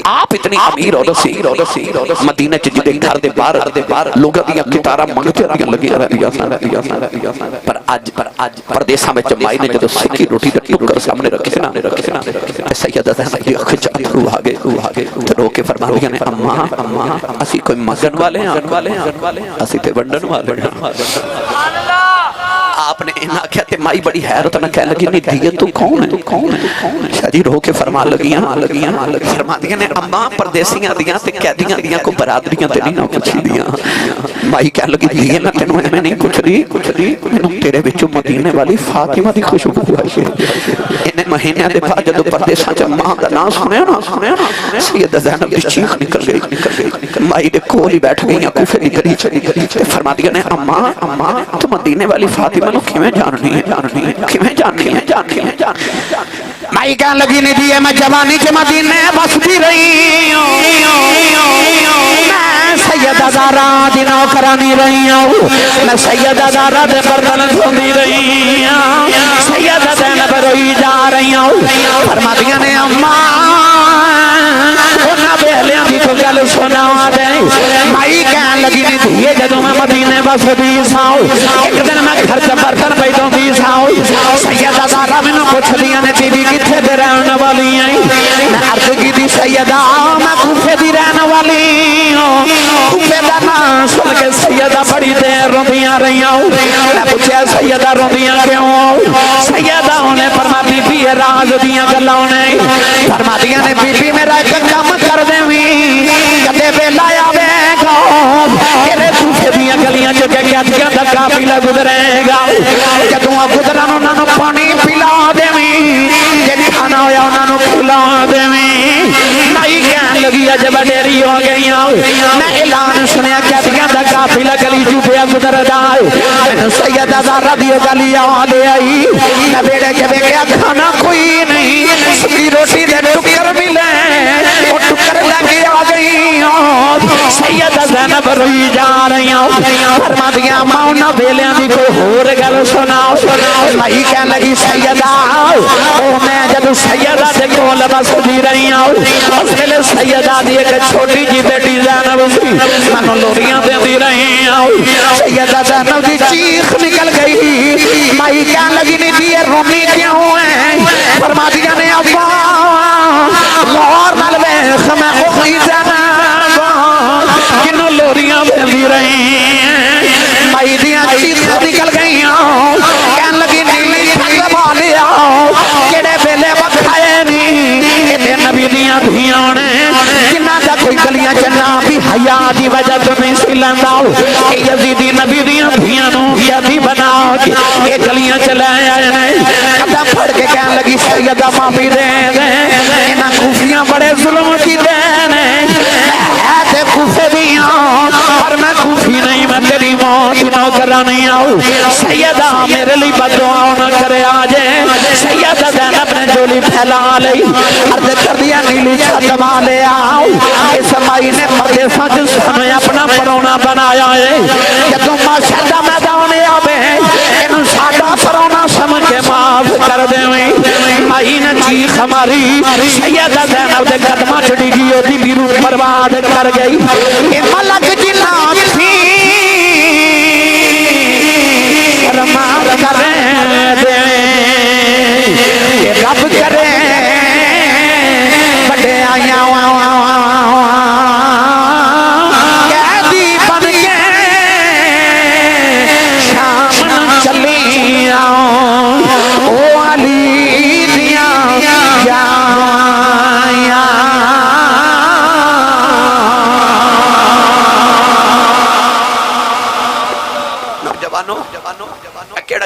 آپ اتنی امیر عورت سی مدینہ چ جدے گھر دے باہر لوگاں دیاں کتاراں منگتے لگیاں رہندیاں پر اج پردیساں وچ مائی نے جدوں سکی روٹی تے ٹکر سامنے رکھے نا سیدہ زینب دی اکھ چ اتھرو آ گئے تے رو کے فرمایا نے اماں اسی کوئی منگن والے ہیں اسی تے ونڈن والے ہیں سبحان اللہ آپ نے انہاں کہا تے مائی بڑی حیرت نہ کہنے لگی نہیں دیئے تو کون ہے شاہدی رو کے فرما لگیاں فرما دیا نے اماں پردیسیاں دیاں تے قیدیاں دیاں کو برادریاں تے نہیں نہ پوچھی دیاں مائی کہنے لگی دیئے نہ تینوں میں نہیں کچھ دی تیرے بچوں مدینے والی فاطمہ دی خوشبو آئی ہے انہیں مہینے دے بعد جدو پردیساں جب ماں کا نام سنے نا سیدہ زینب دی چیخ نکل گئی مائی دے کولی بیٹھ گئی کوفے دی گلی فرما دیا نے اماں تو مدینے والی فاطمہ نو کیویں جاننی ہے مائی کہنے لگی نہیں دیئے میں جوانی کے مدینے بستی رہی میں سیدہ زہرا دی نوکرانی رہی ہوں میں سیدہ زہرا دے برتن دھوندی رہی ہوں سیدہ زینب روئی جا رہی ہوں فرما دیا نے اماں انہاں بیلیاں دی تو گل سنا دے مائی کہنے لگی نہیں دیئے جدوں میں مدینے بستی ساؤ ایک دن میں گھر سے برتن پیدوں دی ساؤ سیدہ زہرا میں پوچھ دیا نے بی بی کتھے دے رہن والی ہیں میں عرض کی دی سیدہ میں کوفے دی رہن والی ہوں کوفے دا نام سن کے سیدہ بڑی دیر روندیاں رہی ہوں میں پوچھا سیدہ روندیاں کیوں سیدہ انہیں فرما بی بی راز دیاں گلاں نے فرما دیا نے بی بی میرا ایک کام کر دیویں کدے ویلا آوے گا تیرے کوفے دیاں گلیاں جو کہ قیدیاں دا قافلہ گزرے گا جدوں گزرن انہاں نوں پانی پلا دیویں جے کھانا ہویا انہاں نوں کھلا دیویں مائی کہن لگی اج وڈیری ہو گئیاں میں اعلان سنیا قیدیاں دا قافلہ گلی جو پیا گزردا ہے سیدہ زہرا دی گلی یاد آئی میں بیڑے کے ویکھیا کھانا کوئی نہیں سکی روٹی دے ٹکر ملے او ٹکر لے کے آ گئی سیدہ زینب روئی جا رہی ہوں فرما دیا ماں انہاں ویلیاں دی کوئی ہور گل سناؤ مائی کہن لگی سیدہ او میں جب سیدہ دے کول بستی رہی ہوں اس ویلے سیدہ دی ایک چھوٹی جی بیٹی زینب سی مانو لوریاں دیندی رہی ہوں سیدہ زینب دی چیخ نکل گئی مائی کہن لگی نہیں دیئے رونی کیوں ہے فرما دیا نے ابا لور نال ویکھ میں اوہی زینب کنوں لوریاں دیندی رہی مائی دیاں چیخ نکل گئی حیا دی وجہ تو نہیں سی لیندا یزیدی نبی دیاں دھیاں نو یادی بنا کے یہ گلیاں چلے آئے نے قدم پھڑ کے کہن لگی سیدہ معافی دے دے انہاں کوفیاں بڑے ظلم کی دے نے اے تے کوفے دیاں پر میں کوفی نہیں میں تیری موت نہ کرا نہیں آؤ سیدہ میرے لیے بددعا نہ کرے آجے سیدہ زینب نے جولی پھیلا لئی عرض کر دیا نیلی چھت مالے آؤ اس مائی نے پردے ساتھ سمیں اپنا پرونا بنایا ہے کہ تم ماشدہ میدان آبے انہوں سادہ پرونا سمجھ کے معاف کر دیں مائی نے چیخ ہماری سیدہ زینب دے قدمہ چڑی گئی ہوتی بیرو برباد کر گئی کہ ملک جنات تھی رمان کریں دے کہ رب کرے بڑے آیا قیدی بن کے شام چلی آؤں او علی دیا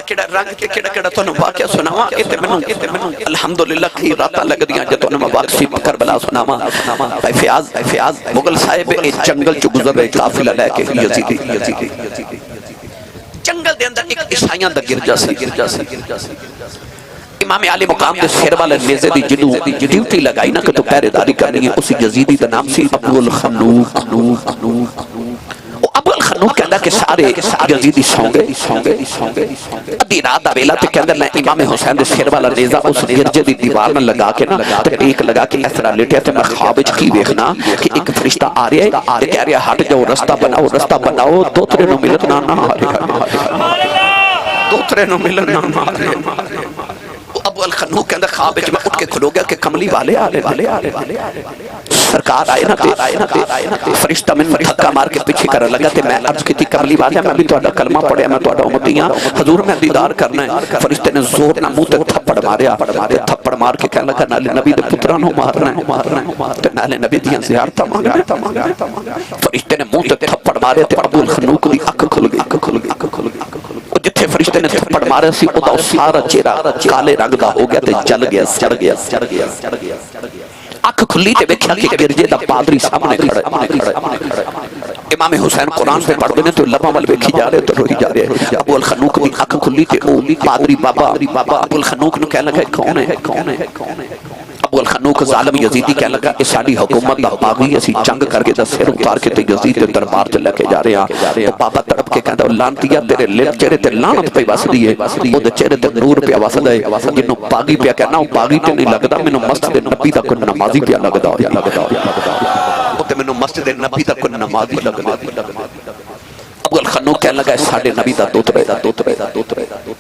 کیڑا رنگ تے کیڑا تو واقعہ سناواں تے منوں الحمدللہ کئی راتاں لگدیاں جے تو واقعی کربلا سناواں بھائی فیاض مغل صاحب اے جنگل چ گزر رہے قافلہ لے کے یزیدی جنگل دے اندر ایک عیسائیاں دا گرجا سی امام علی مقام دے سر والے نیزے دی جنو ڈیوٹی لگائی نا کہ تو پہرے داری کرنی ہے اسی یزیدی دا نام سی ابو الخنوق ابو الخنوق کہندا کہ سارے یزیدی سونگے ادھی رات دا ویلا تے کہندا میں امام حسین دے سر والا نیزہ اس گرجے دی دیوار میں لگا کے نا تے ایک لگا کے اس طرح لیٹیا تے میں خواب وچ کی ویکھنا کہ ایک فرشتہ آ رہا ہے تے کہہ رہا ہٹ جاؤ رستہ بناؤ دوترے نو ملنا نہ آ رہا دوترے نو ملنا نہ آ رہا ابو الخنوق کہندا خواب وچ میں اٹھ کے کھلو گیا کہ کملی والے سرکار آئے نا تے فرشتہ میں دھکا مار کے پیچھے کرنے لگا تے میں عرض کی تھی کملی والے میں بھی تہاڈا کلمہ پڑھیا میں تہاڈا امتی ہاں حضور میں دیدار کرنا ہے فرشتے نے زور نہ منہ تے تھپڑ ماریا تھپڑ مار کے کہنے لگا نالے نبی دے پتراں نو مارنا ہے تے نالے نبی دیاں زیارتاں مانگنا فرشتے نے منہ تے تھپڑ مارے تے ابو الخنوق دی اکھ کھل گئی جتھے فرشتے نے تھپڑ مارے سی او دا سارا چہرہ کالے رنگ دا ہو گیا تے جل گیا اکھ کھلی تے ویکھیا کہ گرجے دا پادری سامنے کھڑا امام حسین قرآن پہ پڑھ دینے تو لباں وال ویکھی جا رہے تو روئی جا رہے ابو الخنوق دی اکھ کھلی تے او پادری بابا ابو الخنوق نو کہنے لگا کون ہے ابو الخنوق ظالم یزیدی کہنے لگا اس ساڑی حکومت دا باغی اسی جنگ کر کے دا سر اتار کے تے یزید تے دربار تے لے کے جا رہے ہیں تو بابا تڑپ کے کہتا لانتیا تیرے چہرے تے لعنت پہ وس دی ہے او دے چہرے تے نور پہ وس دے جنوں باغی پہ کہنا او باغی تے نہیں لگدا مینوں مسجد نبی دا کوئی نمازی پہ لگدا او تے مینوں مسجد نبی دا کوئی نمازی لگدا ابو الخنوق کہنے لگا ساڈے نبی دا دوترے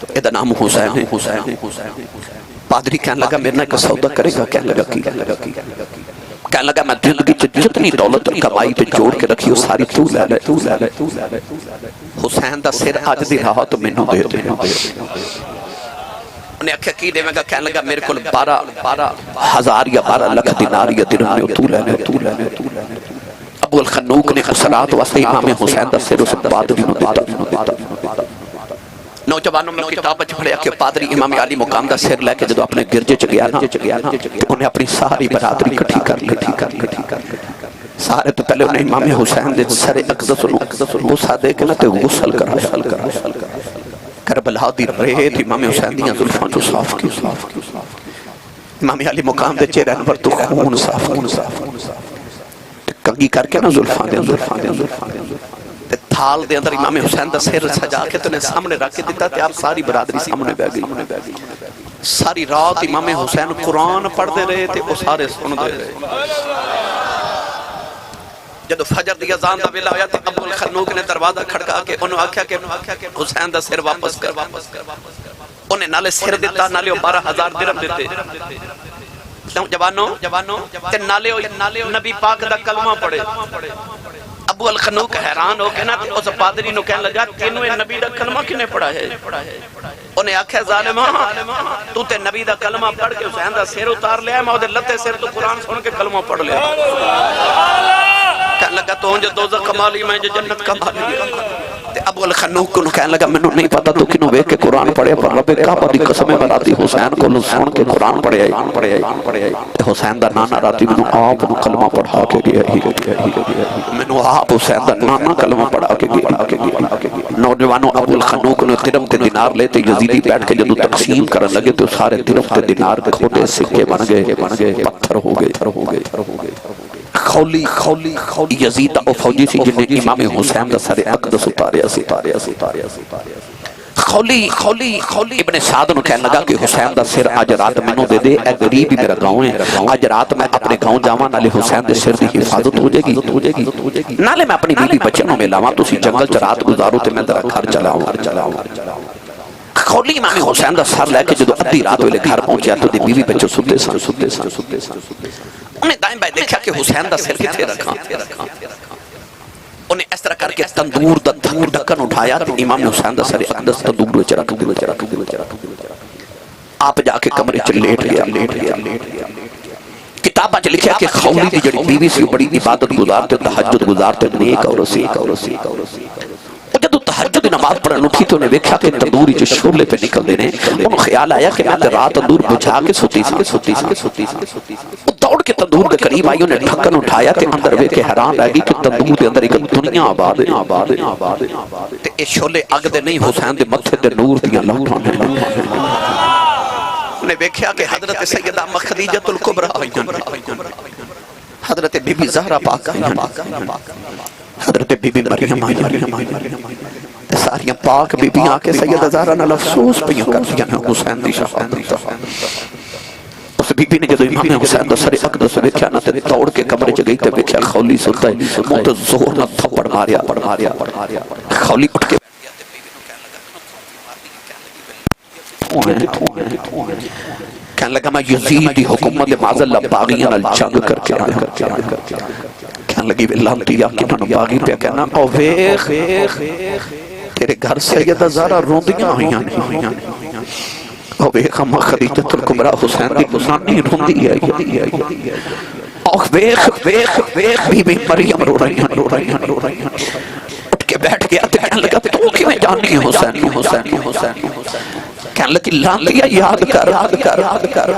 اے دا نام حسین پادری کہنے لگا میرے ایک سودا کرے گا کہنے لگا میں زندگی جتنی دولت کمائی پہ جوڑ کے رکھی وہ ساری تو لے لے حسین دا سر آج دی رہا تو مینوں دے انہیں اکھے کی دے میں کہنے لگا میرے کل 12,000 یا 12 لکھ دینار یا درہم تو لے لے ابو الخنوق نے خسرات واسطے امام حسین دا سر اس پادری نو دیتا نوجوانوں میں کتاب پڑھیا کہ پادری امام علی مقام دا سر لے کے جدو اپنے گرجے چ گیا نا انہیں اپنی ساری برادری کٹھی کر لی سارے تو پہلے انہیں امام حسین دے سر اقدس غصہ دے کے نا تے غسل کرا کربلا دی ریت امام حسین دیاں زلفاں جو صاف کی امام علی مقام دے چہرے انور تو خون صاف کنگی کر کے نا زلفاں دے تھال دے اندر امام حسین دا سر سجا کے تو نے سامنے رکھ کے دیتا تے آپ ساری برادری سامنے بہ گئی ساری رات امام حسین قرآن پڑھ دے رہے تے وہ سارے سن دے رہے جدو فجر دی اذان دا ویلا ہویا تے ابو الخنوق نے دروازہ کھڑکا کے انہوں آکھیا کہ حسین دا سر واپس کر انہیں نالے سر دیتا نالے 12,000 درہم دیتے جوانوں تے نالے نبی پاک دا کلمہ پڑھے ابو الخنوق حیران ہو کے نا اس پادری نو کہنے لگا تینوں نبی دا کلمہ کنے پڑھا ہے انہیں آکھیا ظالمہ تو تے نبی دا کلمہ پڑھ کے حسین دا سر اتار لیا میں او دے لتے سر تو قرآن سن کے کلمہ پڑھ لیا کہنے لگا تو جو دوزخ کما لی میں جو جنت کما لی تے ابو الخنوق کو کہنے لگا میں نہیں پتا تو کنوں بے کے قرآن پڑھے پر رب کعبہ دی قسمیں براتی حسین کو سن کے قرآن پڑھے آئی حسین دا نانا راتی میں آپ کلمہ پڑھا کے گیا میں آپ حسین دا نانا کلمہ پڑھا کے گیا نوجوانوں ابو الخنوق نے درم تے دینار لیتے یزیدی بیٹھ کے جدو تقسیم کرن لگے تو سارے درم تے دینار کھوٹے سکے بن گئے پتھر ہو گئے خولی یزید او فوجی سی جنہیں امام حسین دا سر اقدس اتاریا خولی ابن سعد نو کہنے لگا کہ حسین دا سر آج رات میں نو دے دے اے غریب ہی میرا گاؤں ہے آج رات میں اپنے گاؤں جاواں نالے حسین دے سر دی حفاظت ہو جائے گی نالے میں اپنی بیوی بچے نو ملاواں تسی جنگل چ رات گزارو تے میں ذرا گھر چلاؤں خولی امام حسین دا سر لے کے جدو ادھی رات ویلے گھر پہنچیا تو دی بیوی بچے ستے سن انہیں دائیں بائیں دیکھا کہ حسین دا سر کتھے رکھا انہیں اس طرح کر کے تندور دا ڈھکن اٹھایا تو امام حسین دا سر اقدس تندور وچ رکھ آپ جا کے کمرے چ لیٹ گیا کتاباں چ لکھیا کہ خولی دی جڑی بیوی سی بڑی عبادت گزارتے تہجد گزارتے نیک اور رسی جدو تہجد نماز پڑھن اٹھی تو انہیں دیکھا کہ تندوری جو شعلے پہ نکل دینے انہوں خیال آیا کہ میں رات تندور بجھا کے ستی وہ دوڑ کے تندور کے قریب آئی انہیں ڈھکن اٹھایا کہ اندر وے کے حیران رہ گی کہ تندور کے اندر ایک دنیا آباد تے اے شعلے اگ دے نہیں حسین دے متھے دے نور دیاں لہٹاں انہیں دیکھا کہ حضرت سیدہ خدیجہ الکبریٰ حضرت بی بی زہرا پاک حضرت بی بی مریم ساریاں پاک بی بی آکے سیدہ زہرا نال افسوس پیوں کر دیا حسین دی شہادت اس بی بی نے جدو امام حسین دا سر اقدس ویکھیا نہ تے توڑ کے کمرے چ گئی تے ویکھیا خولی ستا ہے منہ تے زور نہ تھپڑ ماریا خولی اٹھ کے کہنے لگا میں یزید دی حکومت معذاللہ باغیاں نال جنگ کر کے آیا کہنے لگی لانتی آکے نہ باغی پہ کہنا او ویخ تیرے گھر سیدہ زہرا روندیاں ہویاں او ویخ اما خدیجہ الکبریٰ حسین دی بزانی روندی ہے او ویخ بی بی مریم رو رہی ہیں اٹھ کے بیٹھ گیا کہنے لگا تو کیوں جانتی ہے حسین کہنے لگی لانتی یاد کر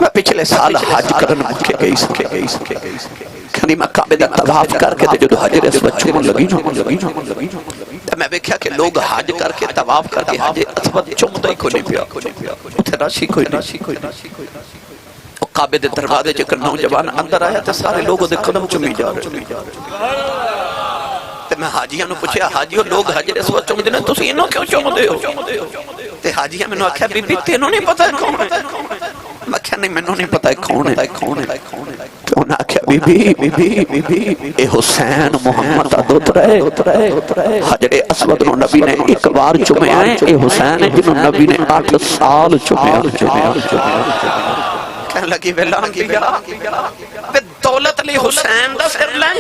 میں پچھلے سال حج کرن مکے گئی سکے کہنی میں کعبے دا طواف کر کے جو حجر اسود چومن لگی میں دیکھا کہ لوگ حج کر کے طواف کر کے حجر اسود چومتا ہی کوئی نہیں پیا اتھے راشی کوئی نہیں کعبے دے دروازے چکر نوجوان اندر آیا تے سارے لوگوں دے قدم چومی جا رہے تے میں حاجیاں نو پوچھیا حاجیوں لوگ حجر اسود چوم دینے تو انہوں کیوں چوم دے ہو تے حاجیاں میں نے آکھیا بی بی تینوں نہیں پتا ہے کون ہے میں کہا نہیں میں نہیں پتا ہے کون ہے کیوں نہ آکھیا بی بی اے حسین محمد عدد رہے حجر اسود نو نبی نے ایک بار چومے آئے اے حسین جنہوں نبی نے 8 سال چومے کہنے لگی بے لانگیا بے دولت لی حسین دا سر لائیں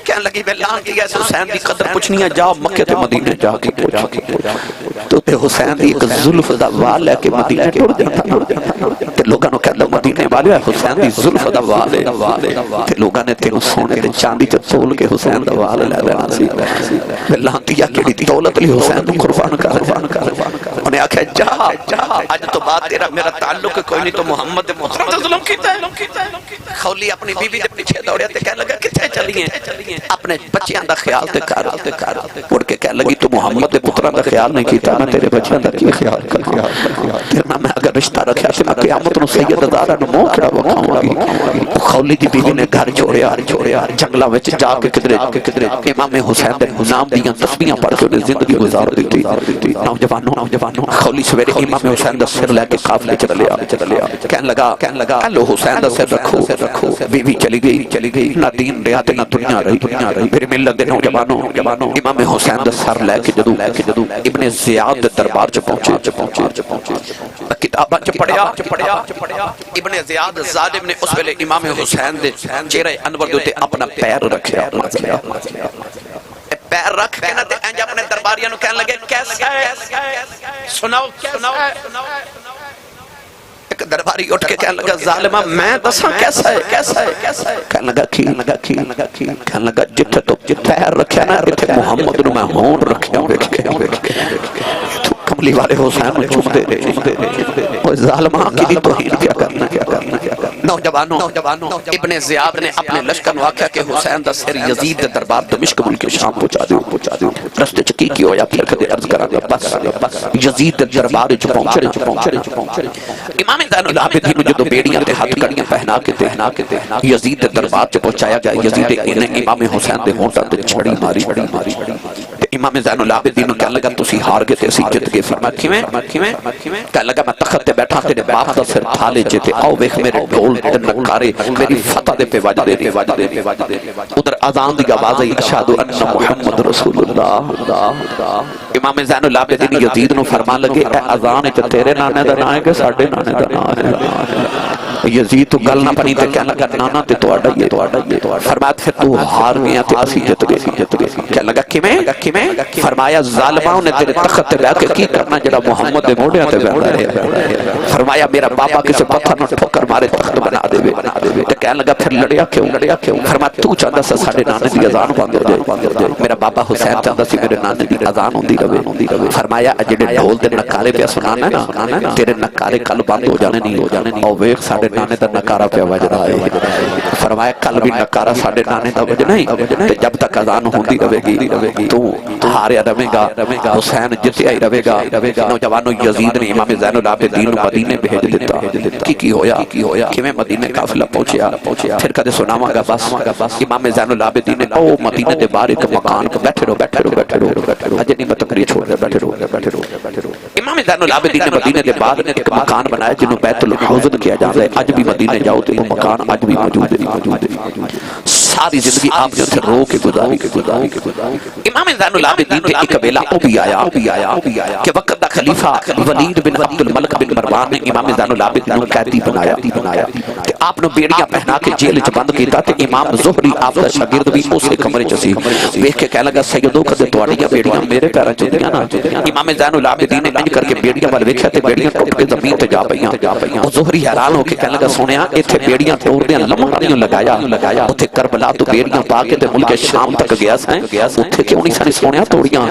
کہنے لگی بے لانگیا اس حسین دی قدر پوچھنی ہے جاؤ مکہ تے مدینہ جا کے تو تے حسین دی ایک ظلف دا وال ہے کہ مدینہ ٹوڑ جاتا تے لوگاں نو کہہ لو مدینہ والے حسین دی ظلف دا وال ہے تے لوگاں نے تینوں سونے تے چاندی تے تول کے حسین دا وال لے لینا سی بے لانگیا کیڑی دولت لی حسین نو قربان کر انہیں آکھا جا آج تو بات تیرا میرا تعلق کوئی نہیں تو محمد ظلم کیتا ہے خولی اپنی بیوی دے پیچھے دوڑیا تے کہہ لگا کتھے چلیے اپنے بچیاں دا خیال تے کر اڑ کے کہہ لگی تو محمد دے پتراں دا خیال نہیں کیتا میں تیرے بچیاں دا کی خیال کرنا تیرے میں اگر رشتہ رکھیا تے میں قیامت نو سید زہرا نو منہ کھڑا وکھاواں گی خولی دی بیوی نے گھر چھوڑیا جنگلاں وچ جا کے کدرے امام حسین دے نام دیاں تسبیحاں پڑھ کے انہیں زندگی گزار دیتی نوجوانوں خولی سویرے امام حسین دا سر لے کے قافلے چلیا کہنے لگا لو حسین دا سر رکھو بیوی چلی گئی نہ دین رہا تے نہ دنیا رہی میرے ملت دے نوجوانوں امام حسین دا سر لے کے جدو ابن زیاد دے دربار چ پہنچے کتاباں چ پڑھیا ابن زیاد ظالم نے اس ویلے امام حسین دے چہرے انور دے تے اپنا پیر رکھیا پیر رکھ کے نہ تے انج اپنے درباریاں نو کہنے لگے کیسا ہے سناؤ ایک درباری اٹھ کے کہنے لگا ظالمہ میں دساں کیسا ہے کیسا ہے کیسا ہے کہنے لگا کہنے لگا جتھے تو پیر رکھیا نا اتھے محمد نو میں ہون رکھیا تو کملی والے حسین میں چوم دے وہ ظالمہ کی توہین کیا کرنا نوجوانوں ابن زیاد نے اپنے لشکر واقعہ کہ حسین دا سر یزید دے دربار دمشق ملک شام پہنچا دیو رستے چکی کی ہویا پھر کدے عرض کرا گا بس یزید دے دربار وچ پہنچے امام زین العابدین نو جدوں بیڑیاں تے ہاتھ کڑیاں پہنا کے یزید دے دربار وچ پہنچایا گیا یزید نے امام حسین دے ہونٹاں تے چھڑی ماری امام زین العابدین نو کہنے لگا تسی ہار گئے تے اسی جت گئے فرمایا کیویں کہنے لگا میں تخت تے بیٹھا تیرے باپ دا سر تھالے چ تے آؤ ویکھ میرے ڈھول تے نکارے میری فتح دے پہ وجدے ادھر اذان دی آواز آئی اشہد ان محمد رسول اللہ امام زین العابدین یزید نو فرمان لگے اے اذان تے تیرے نانے دا نام ہے کہ ساڈے نانے دا نام ہے یزید تو گل نہ پنی تے کہنے لگا نانا تے تواڈا یہ فرمایا پھر تو ہار گیا تے اسی جت گئے کہنے لگا کیویں فرمایا ظالماں نے تیرے تخت تے بیٹھ کے کی کرنا جڑا محمد دے موڑیاں تے بیٹھا ہے فرمایا میرا بابا کسے پتھر نہ ٹھوکر مارے تخت بنا دے تے کہنے لگا پھر لڑیا کیوں فرمایا تو چاہندا سی ساڈے نانے دی اذان بند ہو جائے میرا بابا حسین چاہندا سی میرے نانے دی اذان ہوندی رہے فرمایا جڑے ڈھول تے نکارے پہ سنانا نا تیرے نکارے کل بند ہو جانے نہیں او ویکھ ساڈے نانے دا نکارا پہ وج رہا ہے فرمایا کل بھی نکارا ساڈے نانے دا وجنا ہی تے جب تک اذان ہوندی رہے گی تو ہاریا رہے گا حسین جتیا ہی رہے گا نوجوانوں یزید نے امام زین العابدین نو مدینے بھیج دیتا کی ہویا کیویں مدینے قافلہ پہنچیا پھر کدے سناواں گا بس امام زین العابدین نے او مدینے دے باہر ایک مکان بیٹھے رہو اجے نہیں میں تقریر چھوڑ دے بیٹھے رہو امام زین العابدین نے مدینے دے باہر ایک مکان بنایا جنوں بیت الحزن کیا جاتا ہے اج بھی مدینے جاؤ تو وہ مکان اج بھی موجود ہے ساری زندگی آپ نے رو کے گزاری امام زین العابدین کے ایک بیلا او بھی آیا کہ وقت دا خلیفہ ولید بن عبد الملک بن مروان نے امام زین العابدین کو قیدی بنایا کہ آپ نے بیڑیاں پہنا کے جیل وچ بند کیتا تے امام زہری آپ دا شاگرد بھی اسی کمرے وچ سی ویکھ کے کہنے لگا سیدو کدے تواڈیاں بیڑیاں میرے پیراں چ ہوندیاں نا امام زین العابدین نے انج کر کے بیڑیاں ول ویکھیا تے بیڑیاں ٹوٹ کے زمین تے جا پئیاں او زہری حیران ہو کے کہنے لگا سونیا ایتھے بیڑیاں توڑدیاں لمحہ نہیں لگایا اوتھے کربلا تو بیڑیاں پا کے تے ملک شام تک گیا سیں اوتھے کیوں نہیں سن سونیا توڑیاں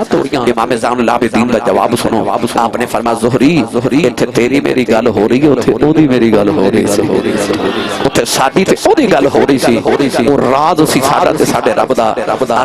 امام زین العابدین دا جواب سنو آپ نے فرمایا زہری ایتھے تیری میری گل ہو رہی ہے اوتھے اودی میری گل ہو رہی سی اوتھے ساڈی تے اودی گل ہو رہی سی او راز سی ساڈا تے ساڈے رب دا